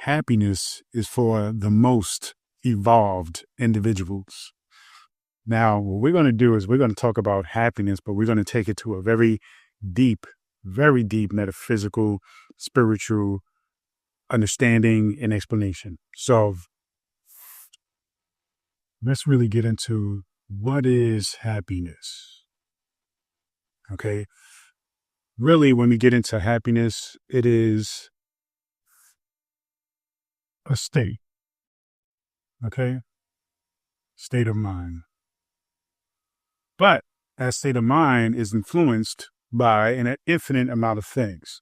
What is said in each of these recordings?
happiness is for the most evolved individuals. Now, what we're going to do is we're going to talk about happiness, but we're going to take it to a deep, very deep metaphysical, spiritual understanding and explanation. So let's really get into what is happiness. Okay. Really, when we get into happiness, it is a state. Okay. State of mind. But that state of mind is influenced by an infinite amount of things.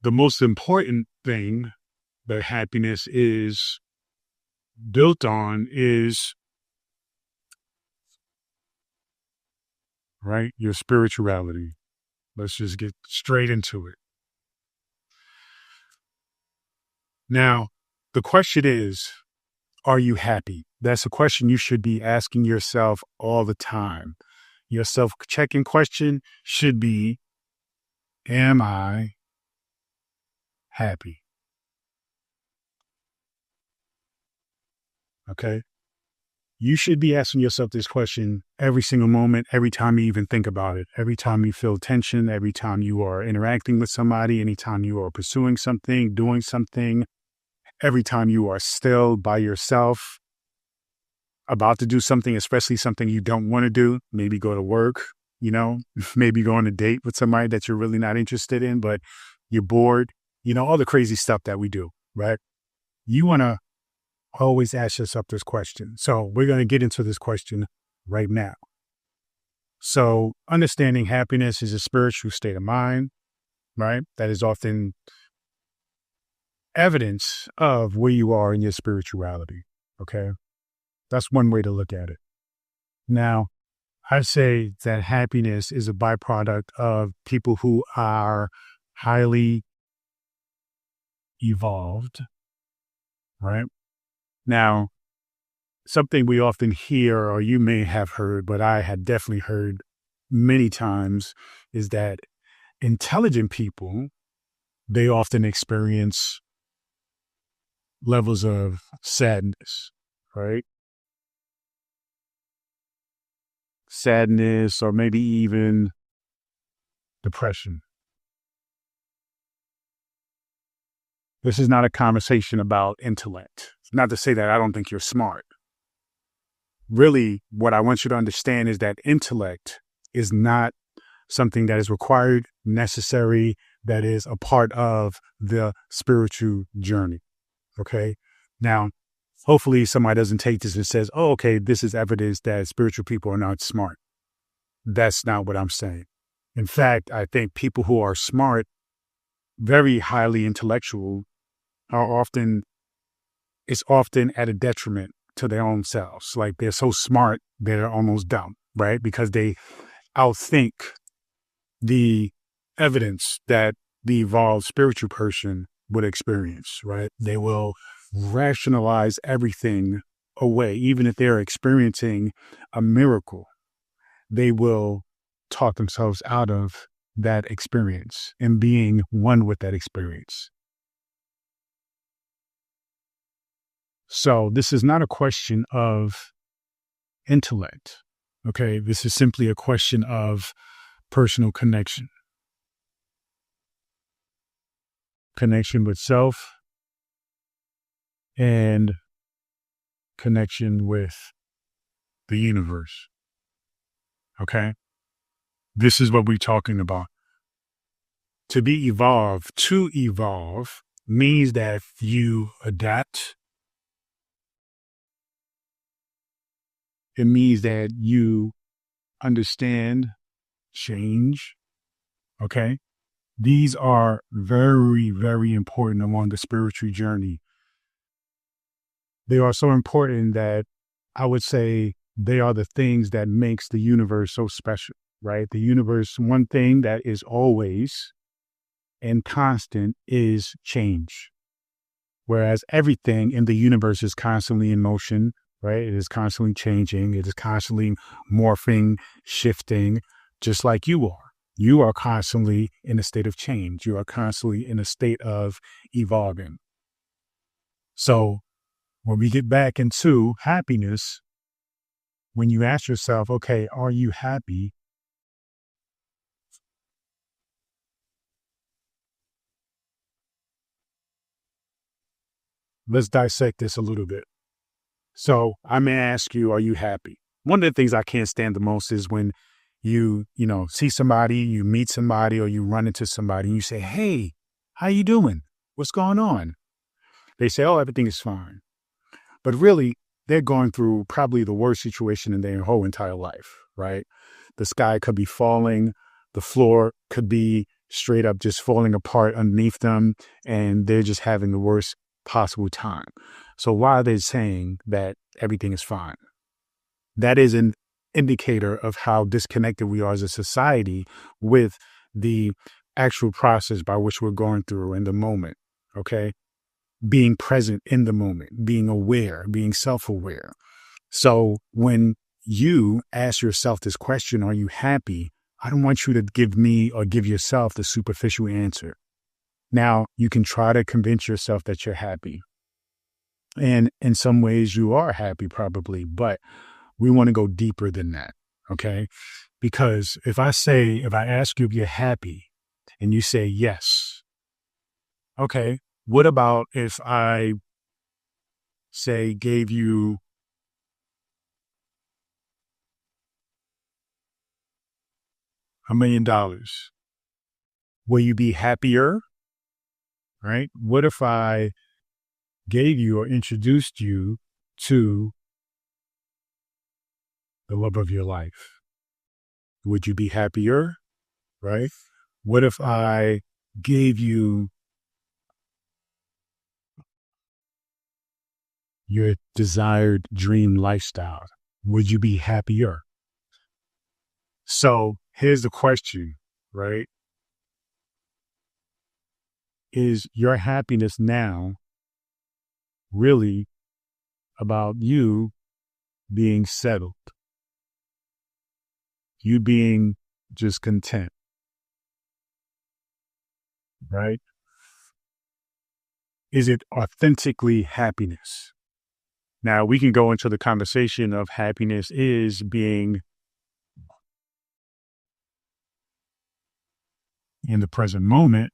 The most important thing that happiness is built on is, right, your spirituality. Let's just get straight into it. Now, the question is, are you happy? That's a question you should be asking yourself all the time. Your self-checking question should be, am I happy? Okay. You should be asking yourself this question every single moment, every time you even think about it, every time you feel tension, every time you are interacting with somebody, anytime you are pursuing something, doing something, every time you are still by yourself, about to do something, especially something you don't want to do, maybe go to work, maybe go on a date with somebody that you're really not interested in, but you're bored, all the crazy stuff that we do, right? You want to always ask yourself this question. So we're going to get into this question right now. So understanding happiness is a spiritual state of mind, right? That is often evidence of where you are in your spirituality. Okay. That's one way to look at it. Now, I say that happiness is a byproduct of people who are highly evolved, right? Now, something we often hear, or you may have heard, but I had definitely heard many times, is that intelligent people, they often experience levels of sadness, right? Sadness, or maybe even depression. This is not a conversation about intellect. It's not to say that I don't think you're smart. Really, what I want you to understand is that intellect is not something that is required, necessary, that is a part of the spiritual journey. Okay. Now, hopefully somebody doesn't take this and says, oh, okay, this is evidence that spiritual people are not smart. That's not what I'm saying. In fact, I think people who are smart, very highly intellectual, it's often at a detriment to their own selves. Like they're so smart, they're almost dumb, right? Because they outthink the evidence that the evolved spiritual person would experience, right? They will rationalize everything away. Even if they're experiencing a miracle, they will talk themselves out of that experience and being one with that experience. So this is not a question of intellect. Okay. This is simply a question of personal connection with self and connection with the universe. Okay. This is what we're talking about. To evolve means that you adapt. It means that you understand change. Okay. These are very, very important along the spiritual journey. They are so important that I would say they are the things that makes the universe so special, right? The universe, one thing that is always and constant is change. Whereas everything in the universe is constantly in motion, right? It is constantly changing. It is constantly morphing, shifting, just like you are, You are constantly in a state of change. You are constantly in a state of evolving. So when we get back into happiness, when you ask yourself, okay, are you happy? Let's dissect this a little bit. So I may ask you, are you happy? One of the things I can't stand the most is when you see somebody, you meet somebody, or you run into somebody and you say, hey, how you doing? What's going on? They say, oh, everything is fine. But really, they're going through probably the worst situation in their whole entire life, right? The sky could be falling, the floor could be straight up just falling apart underneath them, and they're just having the worst possible time. So why are they saying that everything is fine? That is an indicator of how disconnected we are as a society with the actual process by which we're going through in the moment. Okay. Being present in the moment, being aware, being self aware. So when you ask yourself this question, are you happy? I don't want you to give me or give yourself the superficial answer. Now, you can try to convince yourself that you're happy. And in some ways, you are happy, probably, but we want to go deeper than that. Okay. Because if I ask you if you're happy and you say yes, okay, what about if I say gave you $1 million? Will you be happier? Right? What if I gave you or introduced you to the love of your life? Would you be happier? Right? What if I gave you your desired dream lifestyle? Would you be happier? So here's the question, right? Is your happiness now really about you being settled, you being just content, right? Is it authentically happiness? Now, we can go into the conversation of happiness is being in the present moment,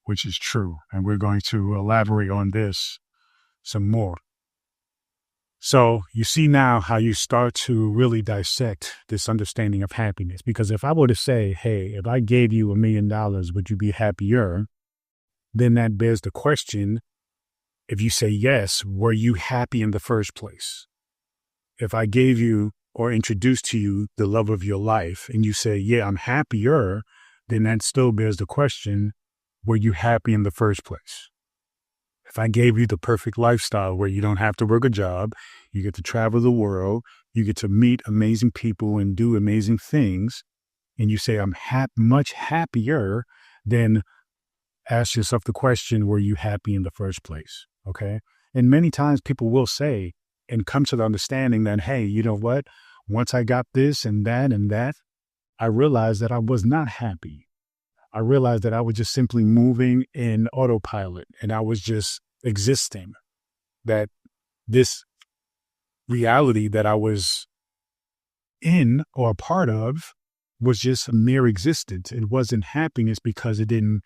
which is true. And we're going to elaborate on this some more. So you see now how you start to really dissect this understanding of happiness. Because if I were to say, hey, if I gave you $1 million, would you be happier? Then that bears the question, if you say yes, were you happy in the first place? If I gave you or introduced to you the love of your life and you say, yeah, I'm happier, then that still bears the question, were you happy in the first place? If I gave you the perfect lifestyle where you don't have to work a job, you get to travel the world, you get to meet amazing people and do amazing things, and you say, I'm much happier, then ask yourself the question, were you happy in the first place? Okay. And many times people will say and come to the understanding that, hey, you know what? Once I got this and that, I realized that I was not happy. I realized that I was just simply moving in autopilot and I was just existing, that this reality that I was in or a part of was just a mere existence. It wasn't happiness because it didn't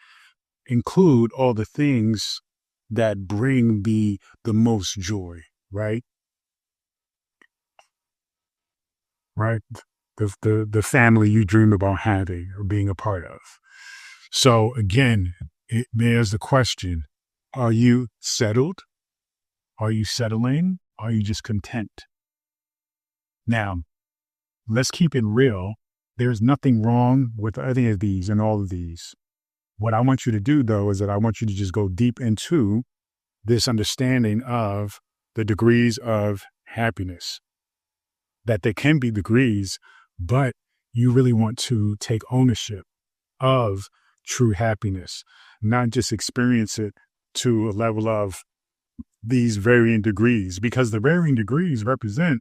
include all the things that bring the most joy, right? Right. The family you dream about having or being a part of. So again, there's the question, are you settled? Are you settling? Are you just content? Now, let's keep it real. There's nothing wrong with any of these and all of these. What I want you to do, though, is that I want you to just go deep into this understanding of the degrees of happiness, that there can be degrees, but you really want to take ownership of true happiness, not just experience it to a level of these varying degrees, because the varying degrees represents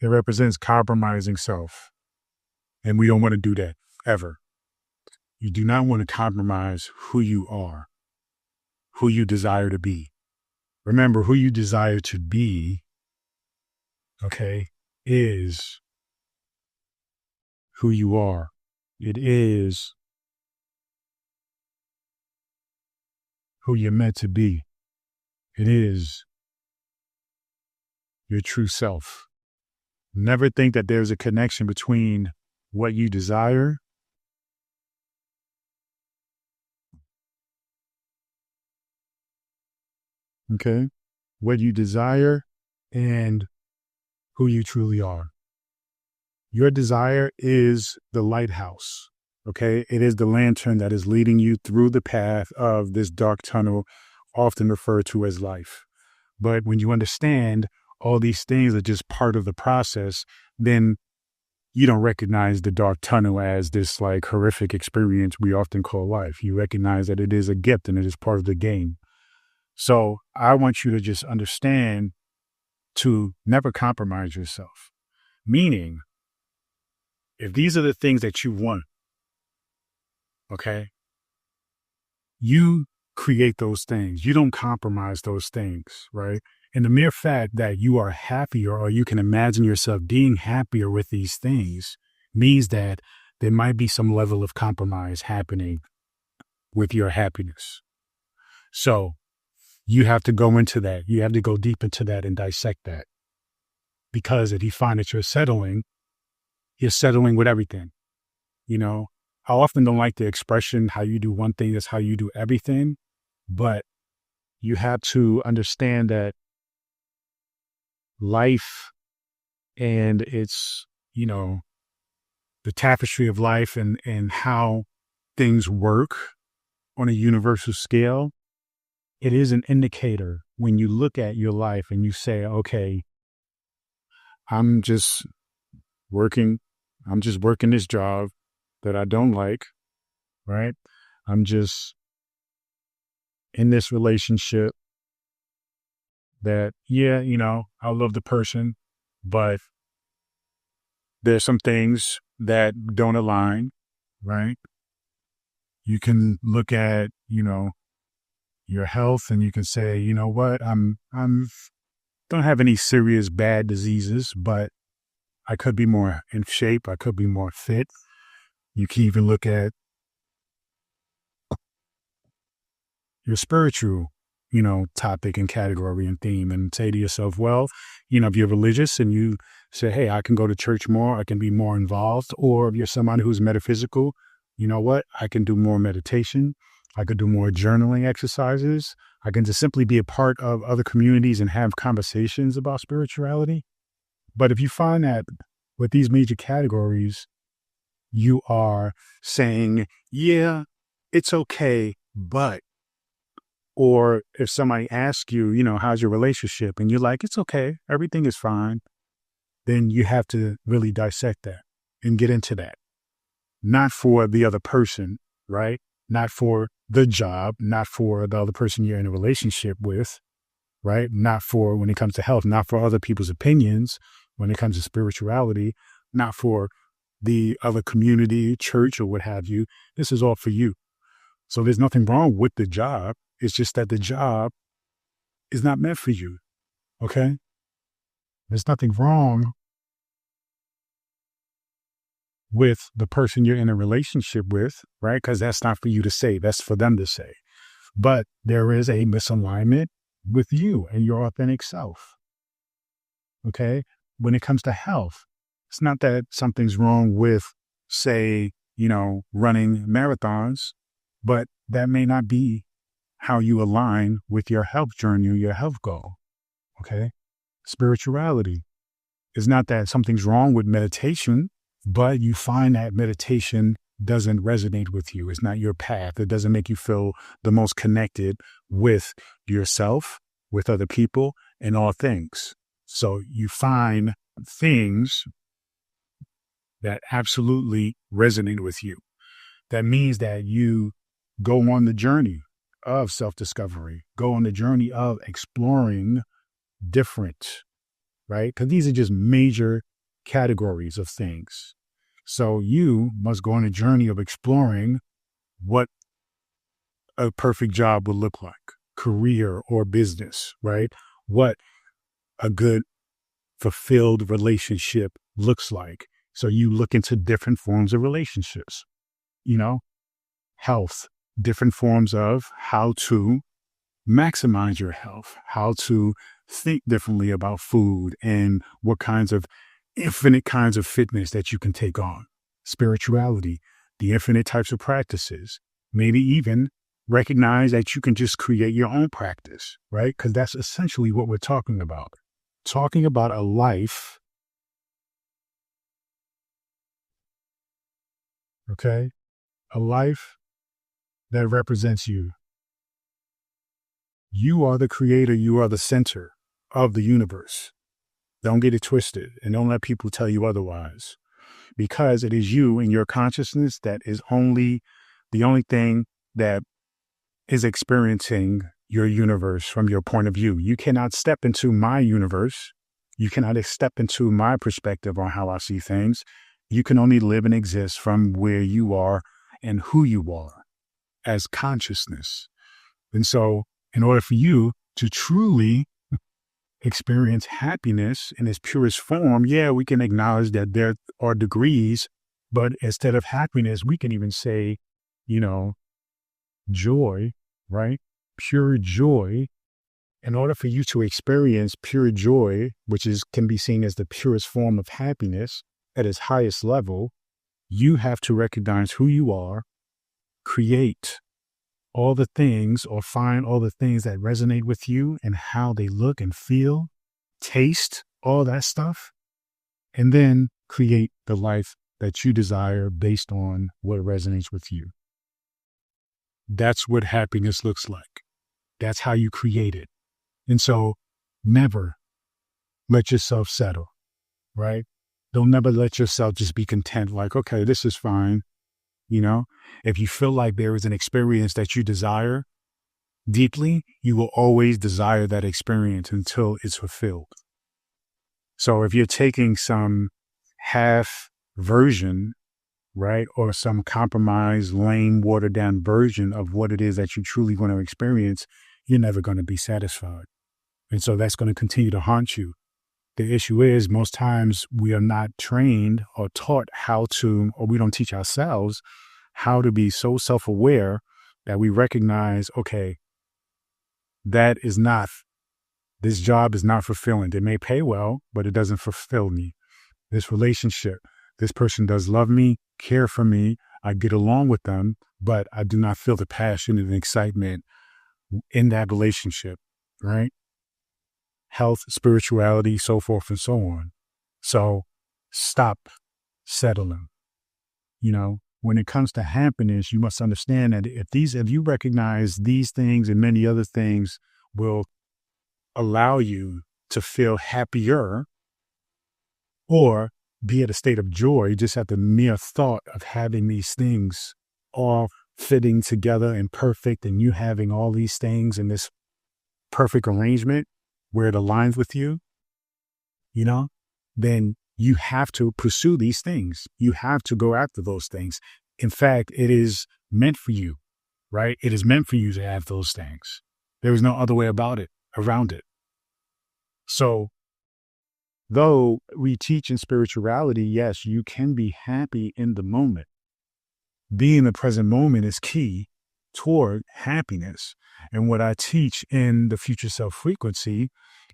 It represents compromising self. And we don't want to do that ever. You do not want to compromise who you are, who you desire to be. Remember, who you desire to be, okay, is who you are. It is who you're meant to be. It is your true self. Never think that there's a connection between what you desire okay, what you desire and who you truly are. Your desire is the lighthouse, okay? It is the lantern that is leading you through the path of this dark tunnel, often referred to as life. But when you understand all these things are just part of the process, then you don't recognize the dark tunnel as this like horrific experience we often call life. You recognize that it is a gift and it is part of the game. So I want you to just understand to never compromise yourself. Meaning, if these are the things that you want, okay, you create those things. You don't compromise those things, right? And the mere fact that you are happier or you can imagine yourself being happier with these things means that there might be some level of compromise happening with your happiness. So you have to go into that. You have to go deep into that and dissect that. Because if you find that you're settling with everything. You know, I often don't like the expression, how you do one thing is how you do everything. But you have to understand that life and its, the tapestry of life and how things work on a universal scale, it is an indicator when you look at your life and you say, okay, I'm just working this job that I don't like, right? I'm just in this relationship that, I love the person, but there's some things that don't align, right? You can look at, your health and you can say, you know what, I'm don't have any serious bad diseases, but I could be more in shape. I could be more fit. You can even look at your spiritual, topic and category and theme and say to yourself, well, if you're religious and you say, hey, I can go to church more, I can be more involved. Or if you're someone who's metaphysical, you know what? I can do more meditation. I could do more journaling exercises. I can just simply be a part of other communities and have conversations about spirituality. But if you find that with these major categories, you are saying, yeah, it's okay, but, or if somebody asks you, how's your relationship? And you're like, it's okay, everything is fine. Then you have to really dissect that and get into that. Not for the other person, right? Not for the job, not for the other person you're in a relationship with, right? Not for when it comes to health, not for other people's opinions when it comes to spirituality, not for the other community, church, or what have you. This is all for you. So there's nothing wrong with the job. It's just that the job is not meant for you. Okay? There's nothing wrong with the person you're in a relationship with, right? Because that's not for you to say. That's for them to say. But there is a misalignment with you and your authentic self. Okay? When it comes to health, it's not that something's wrong with, say, running marathons, but that may not be how you align with your health journey or your health goal. Okay? Spirituality is not that something's wrong with meditation, but you find that meditation doesn't resonate with you. It's not your path. It doesn't make you feel the most connected with yourself, with other people, and all things. So you find things that absolutely resonate with you. That means that you go on the journey of self-discovery, go on the journey of exploring different, right? Because these are just major categories of things. So you must go on a journey of exploring what a perfect job would look like, career or business, right? What a good fulfilled relationship looks like. So you look into different forms of relationships, you know, health, different forms of how to maximize your health, how to think differently about food and what kinds of infinite kinds of fitness that you can take on, spirituality, the infinite types of practices, maybe even recognize that you can just create your own practice, right? Because that's essentially what we're talking about. Talking about a life, okay? A life that represents you. You are the creator, you are the center of the universe. Don't get it twisted and don't let people tell you otherwise, because it is you and your consciousness that is the only thing that is experiencing your universe from your point of view. You cannot step into my universe. You cannot step into my perspective on how I see things. You can only live and exist from where you are and who you are as consciousness. And so in order for you to truly experience happiness in its purest form, yeah, we can acknowledge that there are degrees, but instead of happiness, we can even say, you know, joy, right? Pure joy. In order for you to experience pure joy, which can be seen as the purest form of happiness at its highest level, you have to recognize who you are, create all the things or find all the things that resonate with you and how they look and feel, taste, all that stuff, and then create the life that you desire based on what resonates with you. That's what happiness looks like. That's how you create it. And so never let yourself settle, right? Don't never let yourself just be content, like, okay, this is fine. You know, if you feel like there is an experience that you desire deeply, you will always desire that experience until it's fulfilled. So if you're taking some half version, right, or some compromised, lame, watered down version of what it is that you truly want to experience, you're never going to be satisfied. And so that's going to continue to haunt you. The issue is most times we are not trained or taught how to, or we don't teach ourselves how to be so self-aware that we recognize, okay, this job is not fulfilling. It may pay well, but it doesn't fulfill me. This relationship, this person does love me, care for me. I get along with them, but I do not feel the passion and excitement in that relationship, right? Health, spirituality, so forth and so on. So stop settling. You know, when it comes to happiness, you must understand that if you recognize these things and many other things will allow you to feel happier or be at a state of joy just at the mere thought of having these things all fitting together and perfect, and you having all these things in this perfect arrangement where it aligns with you, you know, then you have to pursue these things. You have to go after those things. In fact, it is meant for you, right? It is meant for you to have those things. There is no other way around it. So though we teach in spirituality, yes, you can be happy in the moment. Being in the present moment is key toward happiness. And what I teach in the Future Self Frequency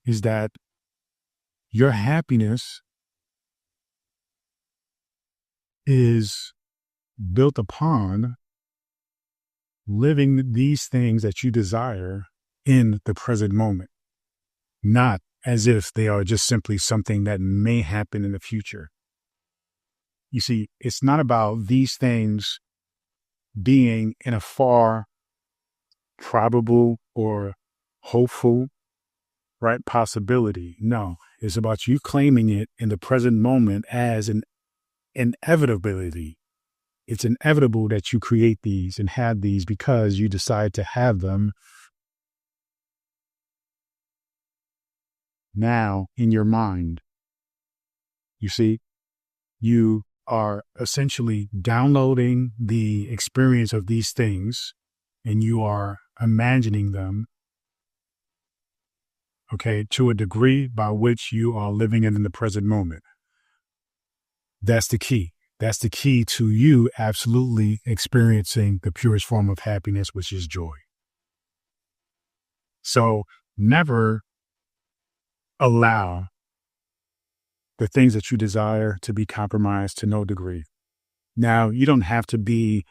is that your happiness is built upon living these things that you desire in the present moment, not as if they are just simply something that may happen in the future. You see, it's not about these things being in a far probable or hopeful, right, possibility. No, it's about you claiming it in the present moment as an inevitability. It's inevitable that you create these and have these because you decide to have them now in your mind. You see, you are essentially downloading the experience of these things and you are imagining them, okay, to a degree by which you are living it in the present moment. That's the key. That's the key to you absolutely experiencing the purest form of happiness, which is joy. So never allow the things that you desire to be compromised to no degree. Now, you don't have to be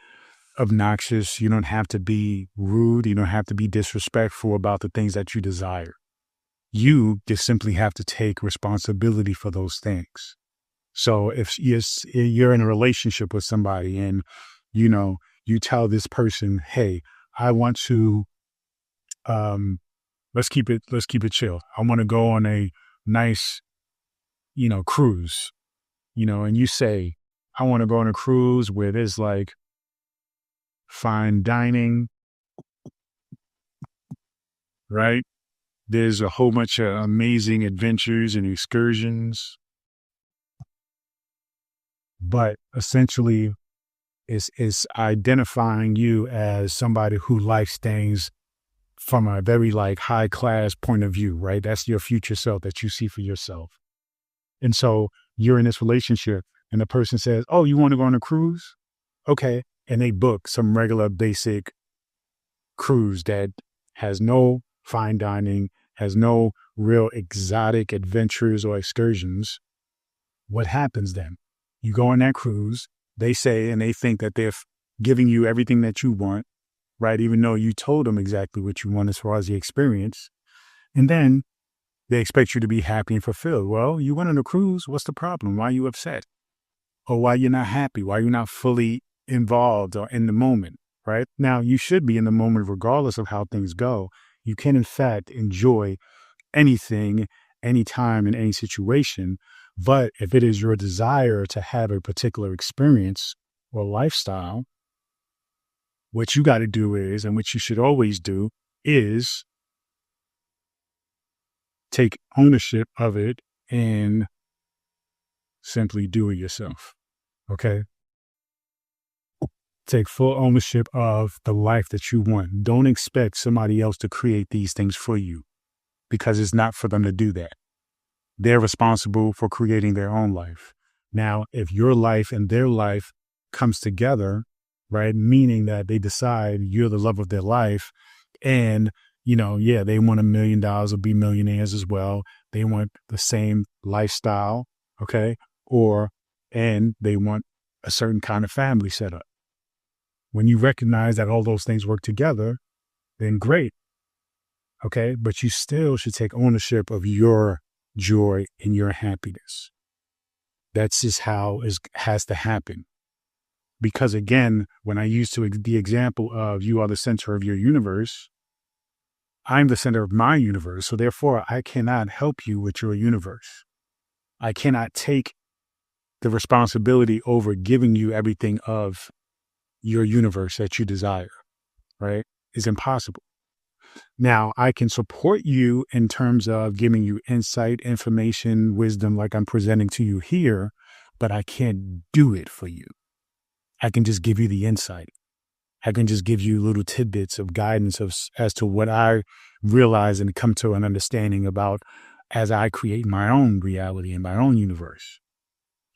obnoxious. You don't have to be rude. You don't have to be disrespectful about the things that you desire. You just simply have to take responsibility for those things. So if you're in a relationship with somebody and, you tell this person, hey, I want to, let's keep it chill. I want to go on a nice, cruise, and you say, I want to go on a cruise where there's like fine dining, right? There's a whole bunch of amazing adventures and excursions, but essentially it's identifying you as somebody who likes things from a very like high class point of view, right? That's your future self that you see for yourself. And so you're in this relationship and the person says, oh, you want to go on a cruise? Okay. And they book some regular basic cruise that has no fine dining, has no real exotic adventures or excursions. What happens then? You go on that cruise, they say, and they think that they're giving you everything that you want, right? Even though you told them exactly what you want as far as the experience. And then they expect you to be happy and fulfilled. Well, you went on a cruise. What's the problem? Why are you upset? Or why you're not happy? Why you're not fully involved or in the moment, right? Now, you should be in the moment regardless of how things go. You can, in fact, enjoy anything, anytime, in any situation. But if it is your desire to have a particular experience or lifestyle, what you got to do is, and what you should always do, is take ownership of it and simply do it yourself. Okay. Take full ownership of the life that you want. Don't expect somebody else to create these things for you because it's not for them to do that. They're responsible for creating their own life. Now, if your life and their life comes together, right, meaning that they decide you're the love of their life and, they want $1 million or be millionaires as well. They want the same lifestyle, okay, and they want a certain kind of family setup. When you recognize that all those things work together, then great. Okay. But you still should take ownership of your joy and your happiness. That's just how it has to happen. Because again, when I used the example of you are the center of your universe, I'm the center of my universe. So therefore, I cannot help you with your universe. I cannot take the responsibility over giving you everything of your universe that you desire, right? It's impossible. Now, I can support you in terms of giving you insight, information, wisdom, like I'm presenting to you here, but I can't do it for you. I can just give you the insight. I can just give you little tidbits of guidance as to what I realize and come to an understanding about as I create my own reality and my own universe.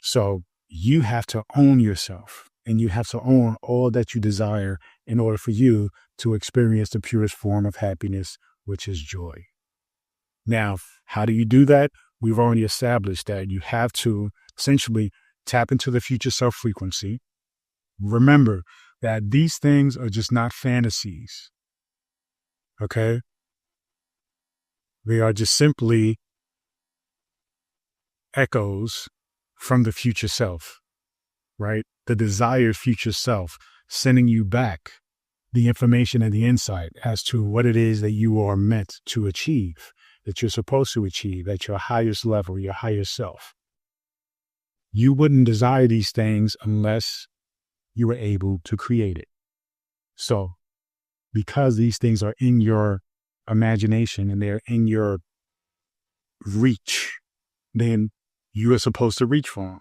So you have to own yourself. And you have to own all that you desire in order for you to experience the purest form of happiness, which is joy. Now, how do you do that? We've already established that you have to essentially tap into the future self frequency. Remember that these things are just not fantasies. Okay? They are just simply echoes from the future self, right? The desired future self, sending you back the information and the insight as to what it is that you are meant to achieve, that you're supposed to achieve at your highest level, your higher self. You wouldn't desire these things unless you were able to create it. So because these things are in your imagination and they're in your reach, then you are supposed to reach for them.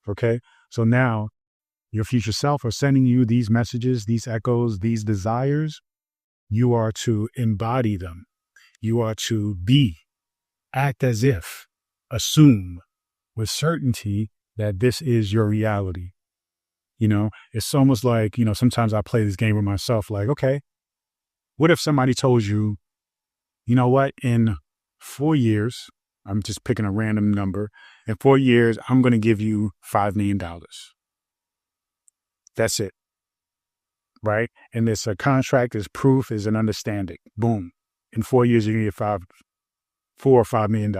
Okay. So now your future self are sending you these messages, these echoes, these desires. You are to embody them. You are to act as if, assume with certainty that this is your reality. It's almost like, sometimes I play this game with myself, like, okay, what if somebody told you, you know what, in 4 years, I'm just picking a random number, in 4 years, I'm going to give you $5 million. That's it. Right? And it's a contract, is proof, is an understanding. Boom. In 4 years, you're going to get $4 or $5 million.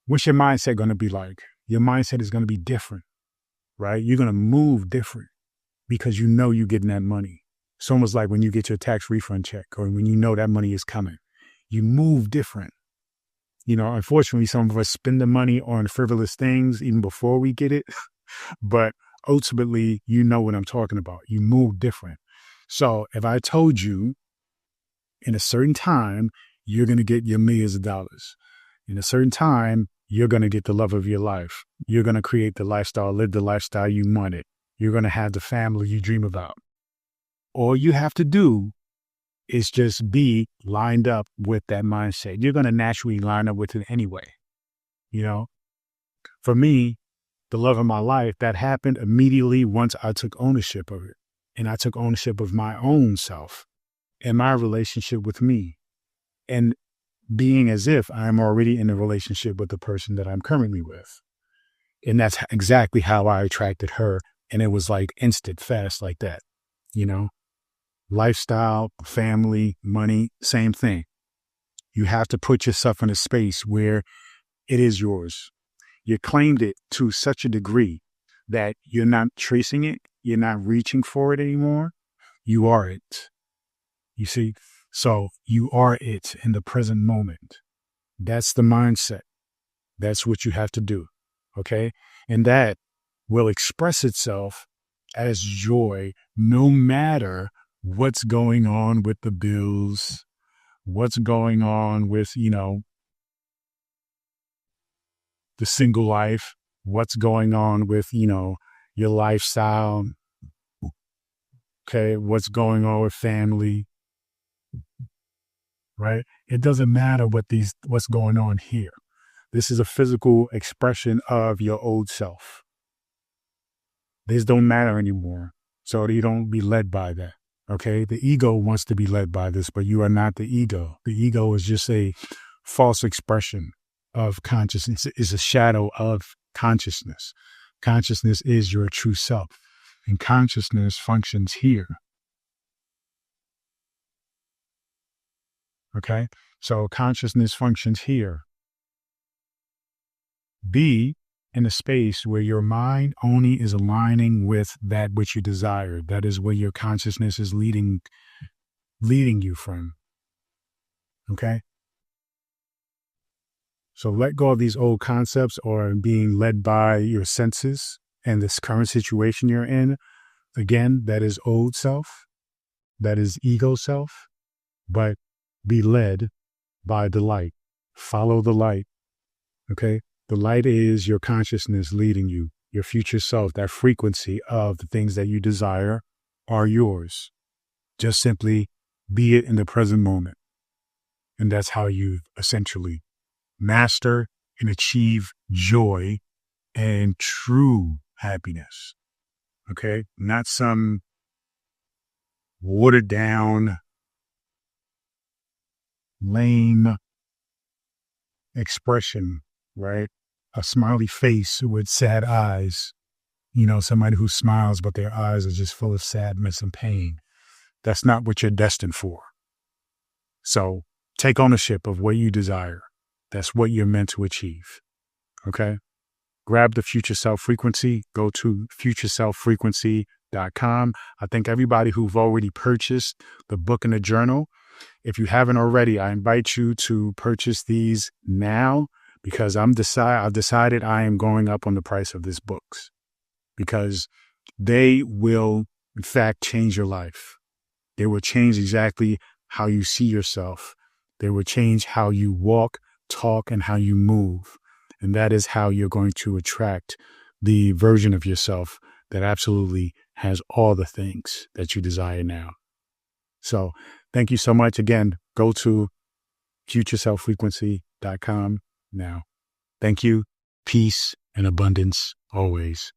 What's your mindset going to be like? Your mindset is going to be different, right? You're going to move different because you're getting that money. It's almost like when you get your tax refund check or when you know that money is coming, you move different. Unfortunately, some of us spend the money on frivolous things even before we get it. But ultimately, you know what I'm talking about. You move different. So if I told you in a certain time, you're going to get your millions of dollars. In a certain time, you're going to get the love of your life. You're going to create the lifestyle, live the lifestyle you wanted. You're going to have the family you dream about. All you have to do is just be lined up with that mindset. You're going to naturally line up with it anyway. For me, the love of my life, that happened immediately once I took ownership of it. And I took ownership of my own self and my relationship with me. And being as if I'm already in a relationship with the person that I'm currently with. And that's exactly how I attracted her. And it was like instant, fast like that, lifestyle, family, money, same thing. You have to put yourself in a space where it is yours. You claimed it to such a degree that you're not tracing it. You're not reaching for it anymore. You are it. You see? So you are it in the present moment. That's the mindset. That's what you have to do. Okay. And that will express itself as joy, no matter what's going on with the bills, what's going on with, the single life, what's going on with, your lifestyle. Okay. What's going on with family. Right? It doesn't matter what's going on here. This is a physical expression of your old self. This don't matter anymore. So you don't be led by that. Okay. The ego wants to be led by this, but you are not the ego. The ego is just a false expression of consciousness. It's a shadow of consciousness. Consciousness is your true self, and consciousness functions here. Okay. So consciousness functions here. Be in a space where your mind only is aligning with that which you desire. That is where your consciousness is leading you from. Okay. So let go of these old concepts or being led by your senses and this current situation you're in. Again, that is old self. That is ego self. But be led by the light. Follow the light. Okay. The light is your consciousness leading you, your future self. That frequency of the things that you desire are yours. Just simply be it in the present moment. And that's how you essentially master and achieve joy and true happiness. Okay. Not some watered down, lame expression, right? A smiley face with sad eyes, somebody who smiles, but their eyes are just full of sadness and pain. That's not what you're destined for. So take ownership of what you desire. That's what you're meant to achieve. Okay. Grab the Future Self Frequency. Go to futureselffrequency.com. I think everybody who've already purchased the book and the journal, if you haven't already, I invite you to purchase these now because I've decided I am going up on the price of these books because they will, in fact, change your life. They will change exactly how you see yourself. They will change how you walk, talk, and how you move. And that is how you're going to attract the version of yourself that absolutely has all the things that you desire now. So thank you so much. Again, go to futureselffrequency.com now. Thank you. Peace and abundance always.